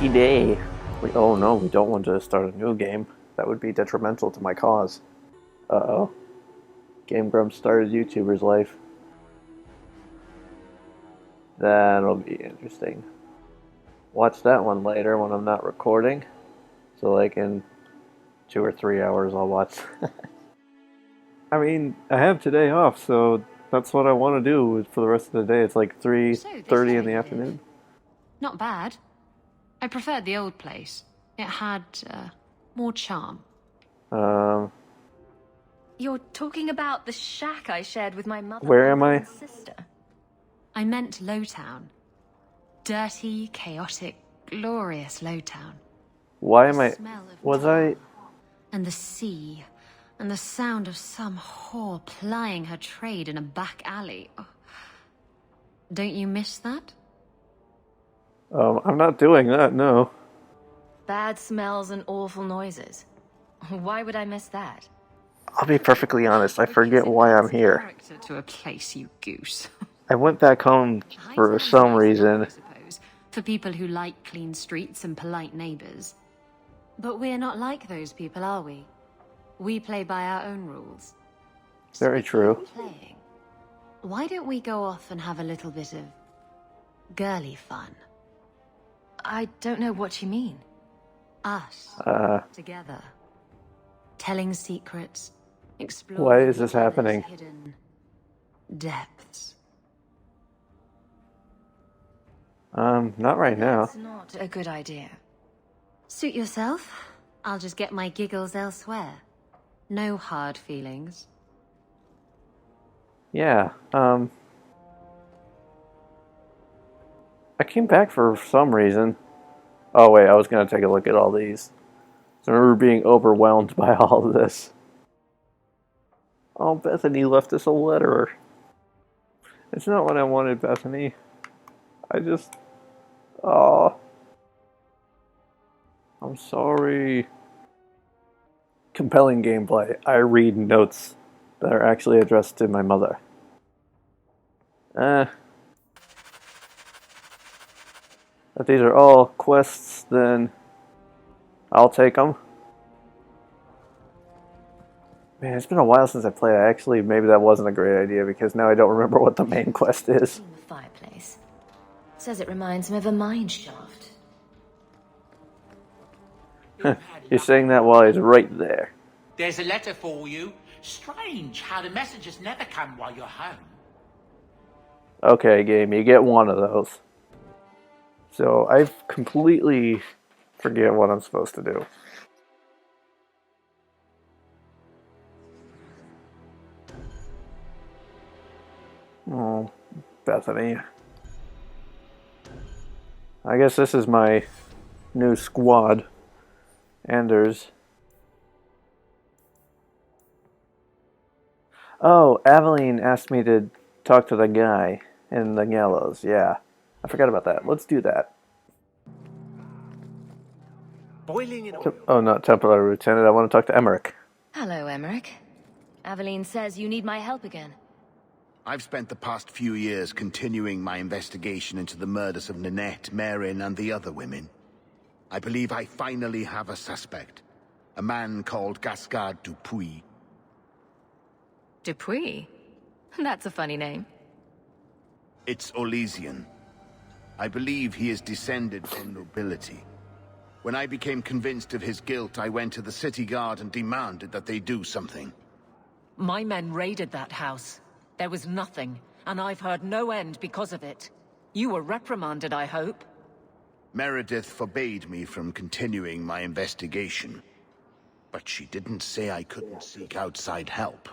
lucky day. Oh no, we don't want to start a new game. That would be detrimental to my cause. Uh-oh. Game Grumps started YouTuber's life. That'll be interesting. Watch that one later when I'm not recording. So like in 2 or 3 hours I'll watch. I mean, I have today off, so that's what I want to do for the rest of the day. It's like 3:30 in the afternoon. Not bad. I preferred the old place. It had more charm. You're talking about the shack I shared with my mother Where am I? and sister. I meant Lowtown. Dirty, chaotic, glorious Lowtown. Why am The I... smell of Was tar, I... And the sea. And the sound of some whore plying her trade in a back alley. Oh. Don't you miss that? I'm not doing that, no. Bad smells and awful noises. Why would I miss that? I'll be perfectly honest, I forget why I'm here. Character to a place, you goose. I went back home for some reason. I suppose, for people who like clean streets and polite neighbors. But we're not like those people, are we? We play by our own rules. Very true. Playing. Why don't we go off and have a little bit of girly fun? I don't know what you mean. Us. Together. Telling secrets. Exploring Why is this happening? hidden depths. Not right now. That's not a good idea. Suit yourself. I'll just get my giggles elsewhere. No hard feelings. Yeah, I came back for some reason. Oh wait, I was gonna take a look at all these. I remember being overwhelmed by all of this. Oh, Bethany left us a letter. It's not what I wanted, Bethany. I just... Oh. I'm sorry. Compelling gameplay. I read notes that are actually addressed to my mother. If these are all quests, then I'll take them. Man, it's been a while since I played. Actually, maybe that wasn't a great idea because now I don't remember what the main quest is. The fireplace. Says it reminds him of a mine shaft. You're saying that while he's right there. There's a letter for you. Strange how the messages never come while you're home. Okay, game, you get one of those. So I completely forget what I'm supposed to do. Oh, Bethany. I guess this is my new squad. Anders. Oh, Aveline asked me to talk to the guy in the gallows. Yeah, I forgot about that. Let's do that. Boiling in Oh, not Templar Lieutenant. I want to talk to Emmerich. Hello, Emmerich. Aveline says you need my help again. I've spent the past few years continuing my investigation into the murders of Nanette, Marin, and the other women. I believe I finally have a suspect. A man called Gascard Dupuis. Dupuis? That's a funny name. It's Orlesian. I believe he is descended from nobility. When I became convinced of his guilt, I went to the city guard and demanded that they do something. My men raided that house. There was nothing, and I've heard no end because of it. You were reprimanded, I hope? Meredith forbade me from continuing my investigation. But she didn't say I couldn't seek outside help.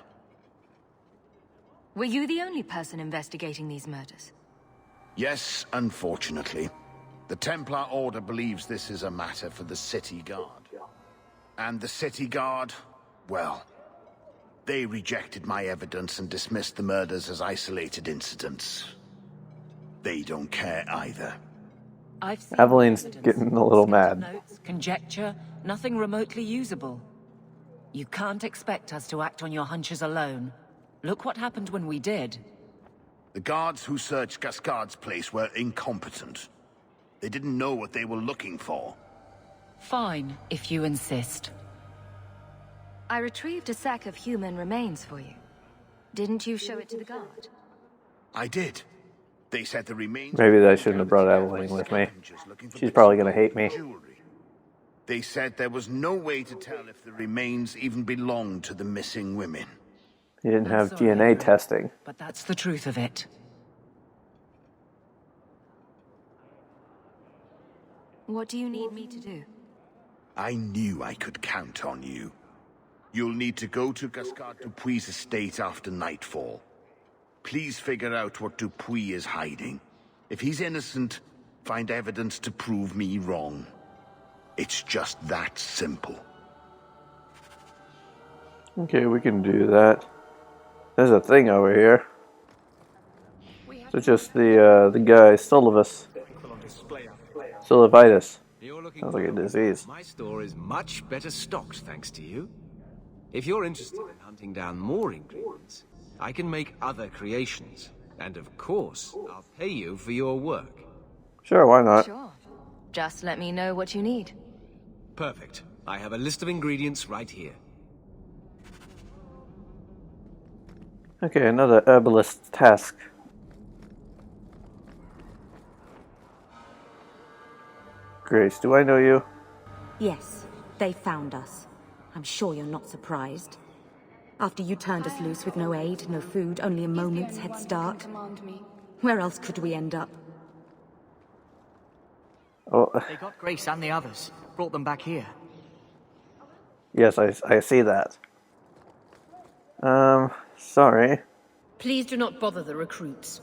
Were you the only person investigating these murders? Yes, unfortunately. The Templar Order believes this is a matter for the City Guard. And the City Guard, well, they rejected my evidence and dismissed the murders as isolated incidents. They don't care either. I've seen Aveline's evidence. getting a little Scattered mad. Notes, conjecture, nothing remotely usable. You can't expect us to act on your hunches alone. Look what happened when we did. The guards who searched Gascard's place were incompetent. They didn't know what they were looking for. Fine, if you insist. I retrieved a sack of human remains for you. Didn't you show it to the guard? I did. They said the remains... Maybe I shouldn't have brought Evelyn with me. She's probably going to hate me. Jewelry. They said there was no way to tell if the remains even belonged to the missing women. You didn't have Sorry, DNA Henry, testing. But that's the truth of it. What do you need me to do? I knew I could count on you. You'll need to go to Gascard Dupuy's estate after nightfall. Please figure out what Dupuy is hiding. If he's innocent, find evidence to prove me wrong. It's just that simple. Okay, we can do that. There's a thing over here. So just the guy, Sullivis. Sullivitis. Sounds like a disease. My store is much better stocked thanks to you. If you're interested in hunting down more ingredients, I can make other creations. And of course, I'll pay you for your work. Sure, why not? Sure. Just let me know what you need. Perfect. I have a list of ingredients right here. Okay, another herbalist task. Grace, do I know you? Yes, they found us. I'm sure you're not surprised. After you turned us loose with no aid, no food, only a moment's head start. Where else could we end up? Oh, They got Grace and the others. Brought them back here. yes, I see that. Sorry. Please do not bother the recruits.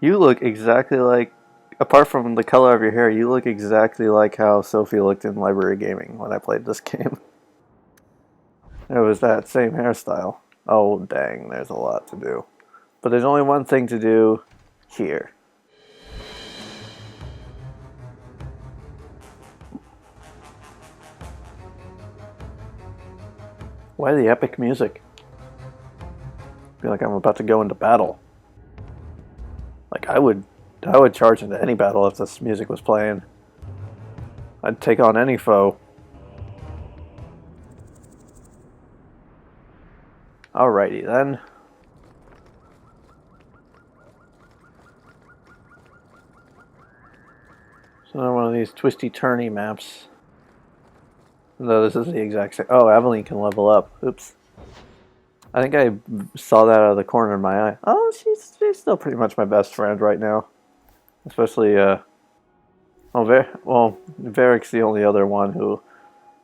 You look exactly like, apart from the color of your hair, you look exactly like how Sophie looked in Library Gaming when I played this game. It was that same hairstyle. Oh, dang, there's a lot to do. But there's only one thing to do here. Why the epic music? I feel like I'm about to go into battle. Like I would charge into any battle if this music was playing. I'd take on any foe. Alrighty then. So another one of these twisty-turny maps. No, this is the exact same. Oh, Aveline can level up. Oops. I think I saw that out of the corner of my eye. Oh, she's still pretty much my best friend right now. Especially, Varric's the only other one who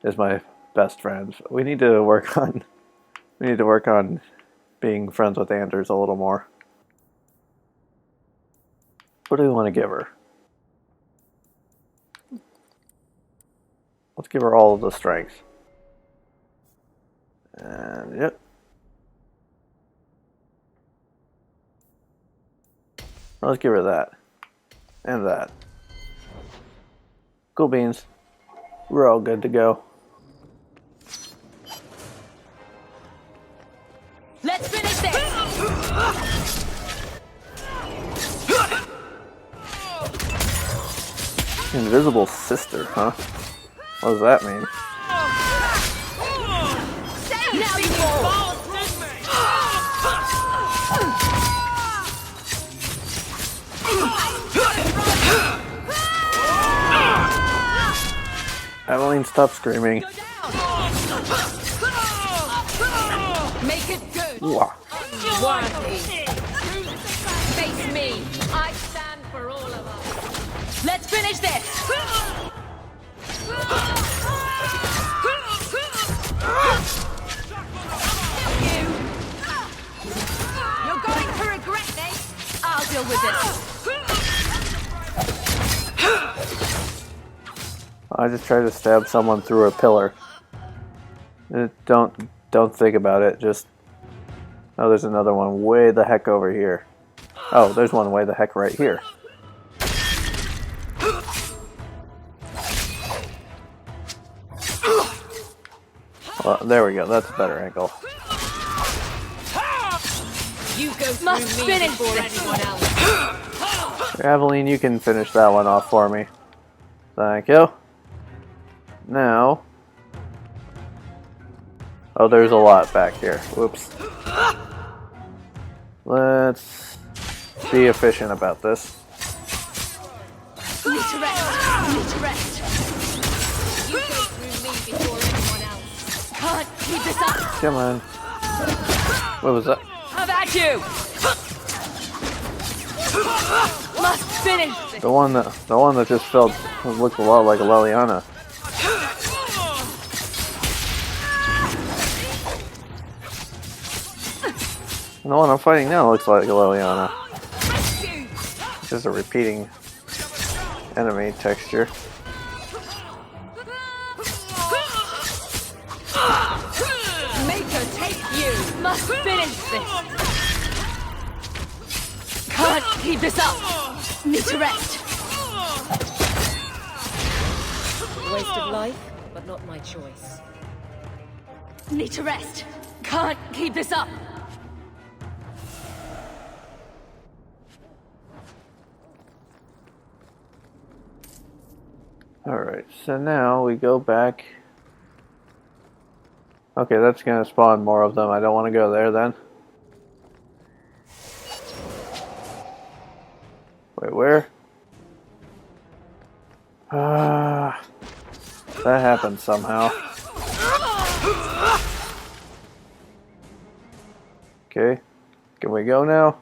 is my best friend. We need to work on being friends with Anders a little more. What do we want to give her? Let's give her all of the strength. And yep. Let's give her that. And that. Cool beans. We're all good to go. Let's finish this! Invisible sister, huh? What does that mean? Now you fall! Aveline, stop screaming. Make it good! Wah. Worthy. Face me. I stand for all of us. Let's finish this! You're going to regret this! I'll deal with this. I just tried to stab someone through a pillar. Don't think about it. Just oh, there's another one way the heck over here. Oh, there's one way the heck right here. Well, there we go. That's a better angle. You go through me before anyone else. Aveline, you can finish that one off for me. Thank you. Now... Oh, there's a lot back here. Whoops. Let's be efficient about this. Need to rest. Need to rest. You go through me before anyone else. Can't keep this up. Come on. What was that? How about you? Must finish this. The one that just felt looked a lot like a Leliana. And the one I'm fighting now looks like a Leliana. Just a repeating enemy texture. Make her take you. Must finish this. Can't keep this up. Need to rest. Waste of life, but not my choice. Need to rest. Can't keep this up. Alright, so now we go back. Okay, that's gonna spawn more of them. I don't want to go there then. Wait, where? That happened somehow. Okay, can we go now?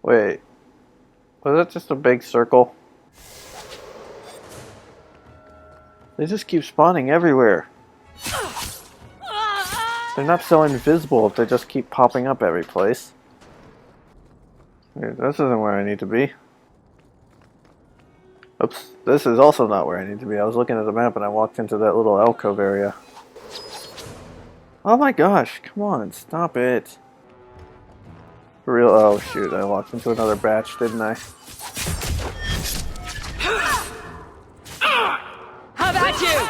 Wait, was that just a big circle? They just keep spawning everywhere. They're not so invisible if they just keep popping up every place. Wait, this isn't where I need to be. Oops, this is also not where I need to be. I was looking at the map and I walked into that little alcove area. Oh my gosh, come on, stop it. For real, oh shoot, I walked into another batch, didn't I? How about you?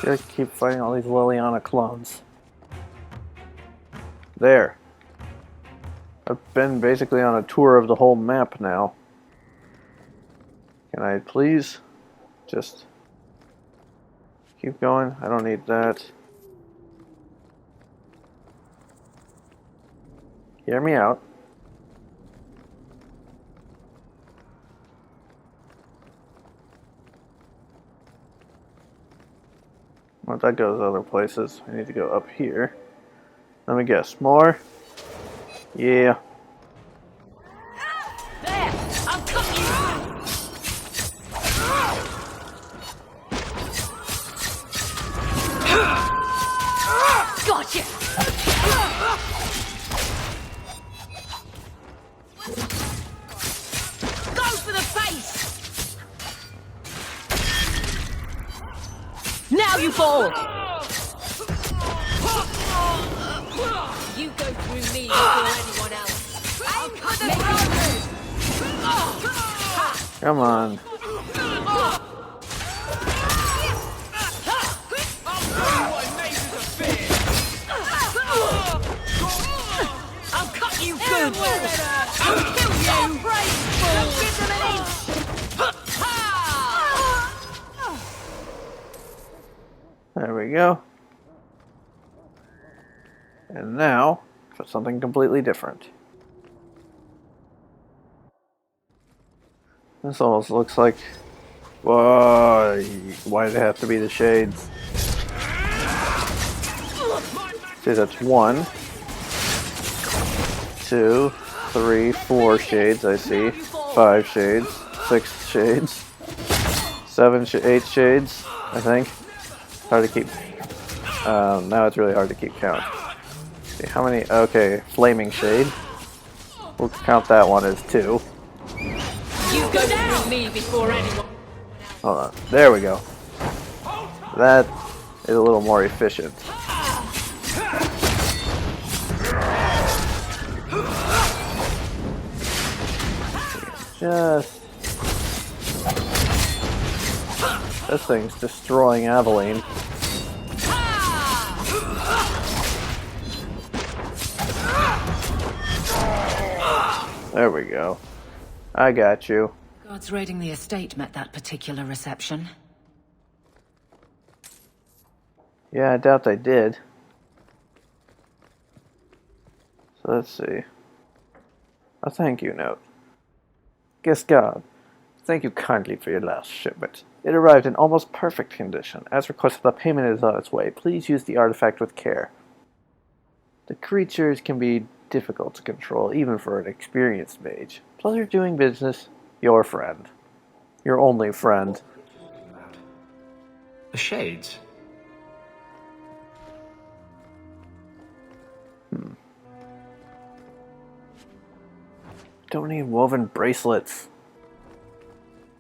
Gotta keep fighting all these Leliana clones. There. I've been basically on a tour of the whole map now. Can I please just keep going? I don't need that. Hear me out. Well, that goes other places. I need to go up here. Let me guess. More? Yeah. There! I'll cut you! Gotcha! Go for the face! Now you fall! You go through me before anyone else. Make it move. Come on. I'll cut you good. I'll kill you. Don't give them an inch. There we go. And now, for something completely different. This almost looks like... Whoa, why did it have to be the shades? See, that's 1, 2, 3, 4 shades, I see. 5 shades, 6 shades, 7, 8 shades, I think. Hard to keep... now it's really hard to keep count. See, how many... Okay, flaming shade. We'll count that one as 2. You go through me before anyone. Hold on. There we go. That is a little more efficient. Just... This thing's destroying Aveline. There we go. I got you. Guards raiding the estate met that particular reception. Yeah, I doubt they did. So let's see. A thank you note. Guest guard, thank you kindly for your last shipment. It arrived in almost perfect condition. As requested, the payment is on its way. Please use the artifact with care. The creatures can be difficult to control, even for an experienced mage. Pleasure doing business. Your friend. Your only friend. The shades? Don't need woven bracelets.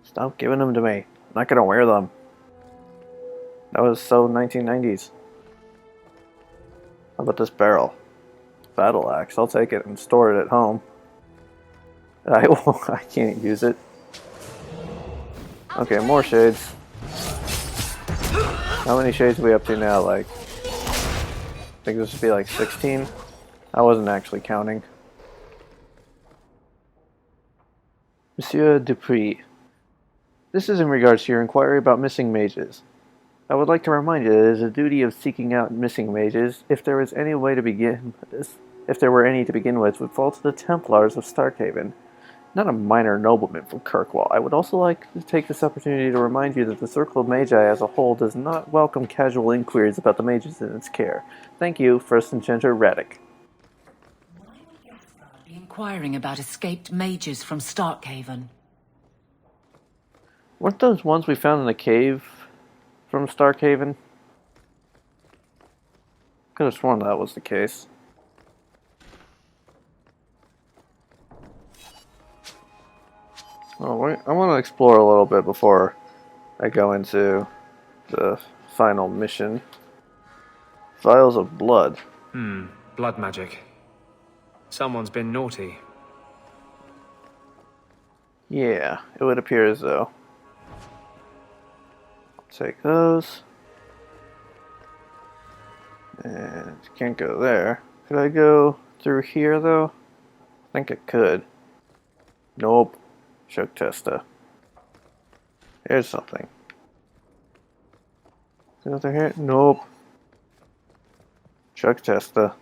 Stop giving them to me. I'm not gonna wear them. That was so 1990s. How about this barrel? Battle axe. I'll take it and store it at home. I can't use it. Okay, more shades. How many shades are we up to now? Like, I think this would be like 16. I wasn't actually counting. Monsieur Dupree, this is in regards to your inquiry about missing mages. I would like to remind you that it is a duty of seeking out missing mages. If there was any way to begin with this, if there were any to begin with, would fall to the Templars of Starkhaven, not a minor nobleman from Kirkwall. I would also like to take this opportunity to remind you that the Circle of Magi as a whole does not welcome casual inquiries about the mages in its care. Thank you, First Enchanter Radek. Inquiring about escaped mages from Starkhaven. Weren't those ones we found in the cave from Starkhaven? Could have sworn that was the case. Well, I want to explore a little bit before I go into the final mission. Vials of blood. Blood magic. Someone's been naughty. Yeah, it would appear as though. I'll take those. And can't go there. Could I go through here though? I think I could. Nope. Choke testa. Here's something. Is there nothing here? Nope. Choke testa.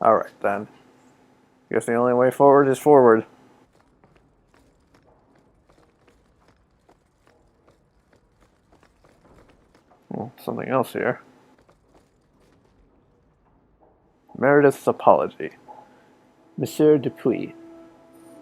Alright then. Guess the only way forward is forward. Well, something else here. Meredith's apology. Monsieur Dupuis,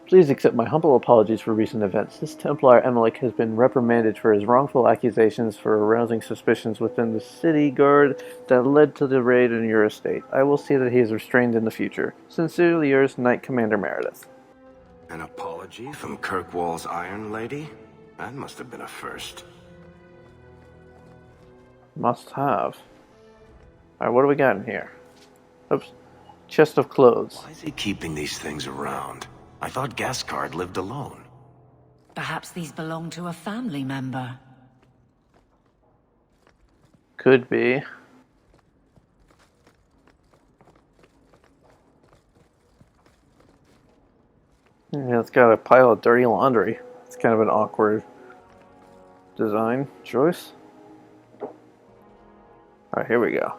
please accept my humble apologies for recent events. This Templar Emmerich has been reprimanded for his wrongful accusations for arousing suspicions within the city guard that led to the raid on your estate. I will see that he is restrained in the future. Sincerely yours, Knight Commander Meredith. An apology from Kirkwall's Iron Lady? That must have been a first. Must have. Alright, what do we got in here? Oops. Chest of clothes. Why is he keeping these things around? I thought Gascard lived alone. Perhaps these belong to a family member. Could be. Yeah, it's got a pile of dirty laundry. It's kind of an awkward design choice. Alright, here we go.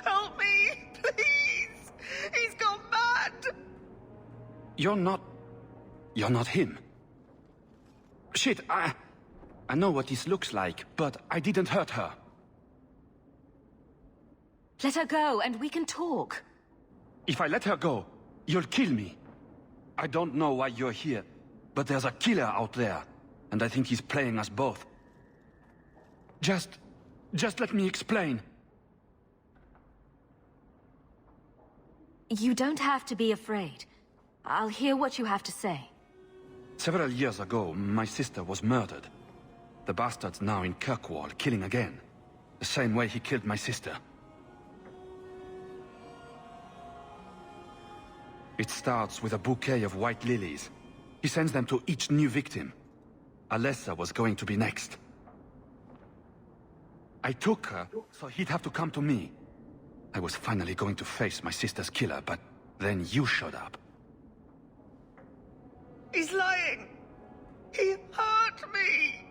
Help me, please! He's gone mad! You're not him. Shit, I know what this looks like, but I didn't hurt her. Let her go, and we can talk. If I let her go, you'll kill me. I don't know why you're here, but there's a killer out there, and I think he's playing us both. Just let me explain. You don't have to be afraid. I'll hear what you have to say. Several years ago, my sister was murdered. The bastard's now in Kirkwall, killing again. The same way he killed my sister. It starts with a bouquet of white lilies. He sends them to each new victim. Alessa was going to be next. I took her, so he'd have to come to me. I was finally going to face my sister's killer, but then you showed up. He's lying! He hurt me!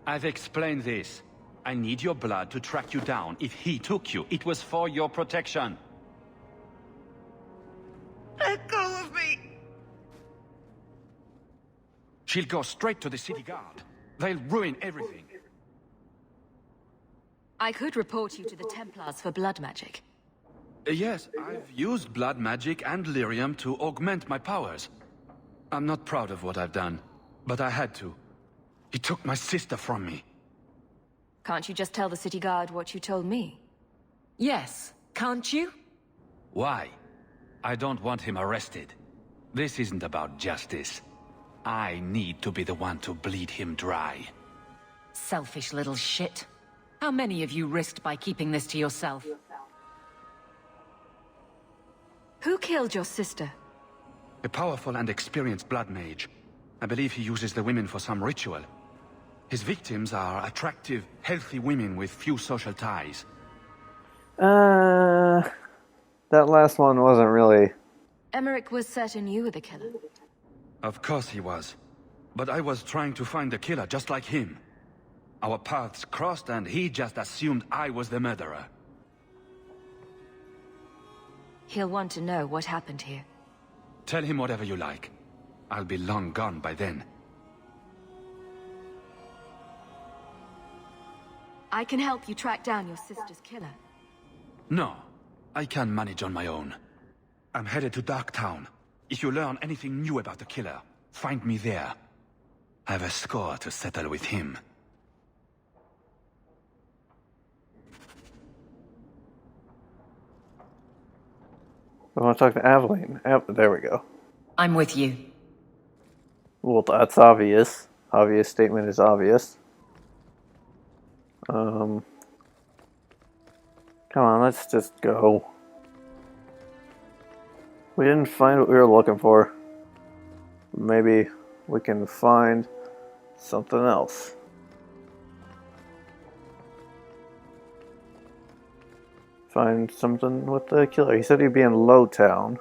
I've explained this. I need your blood to track you down. If he took you, it was for your protection. Let go of me! She'll go straight to the city guard. They'll ruin everything. I could report you to the Templars for blood magic. Yes, I've used blood magic and lyrium to augment my powers. I'm not proud of what I've done, but I had to. He took my sister from me. Can't you just tell the city guard what you told me? Yes, can't you? Why? I don't want him arrested. This isn't about justice. I need to be the one to bleed him dry. Selfish little shit. How many of you risked by keeping this to yourself? Who killed your sister? A powerful and experienced blood mage. I believe he uses the women for some ritual. His victims are attractive, healthy women with few social ties. That last one wasn't really... Emmerich was certain you were the killer. Of course he was. But I was trying to find the killer just like him. Our paths crossed and he just assumed I was the murderer. He'll want to know what happened here. Tell him whatever you like. I'll be long gone by then. I can help you track down your sister's killer. No, I can manage on my own. I'm headed to Darktown. If you learn anything new about the killer, find me there. I have a score to settle with him. I want to talk to Aveline. There we go. I'm with you. Well, that's obvious. Obvious statement is obvious. Come on, let's just go. We didn't find what we were looking for. Maybe we can find something else. Find something with the killer. He said he'd be in Lowtown.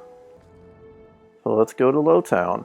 So let's go to Lowtown.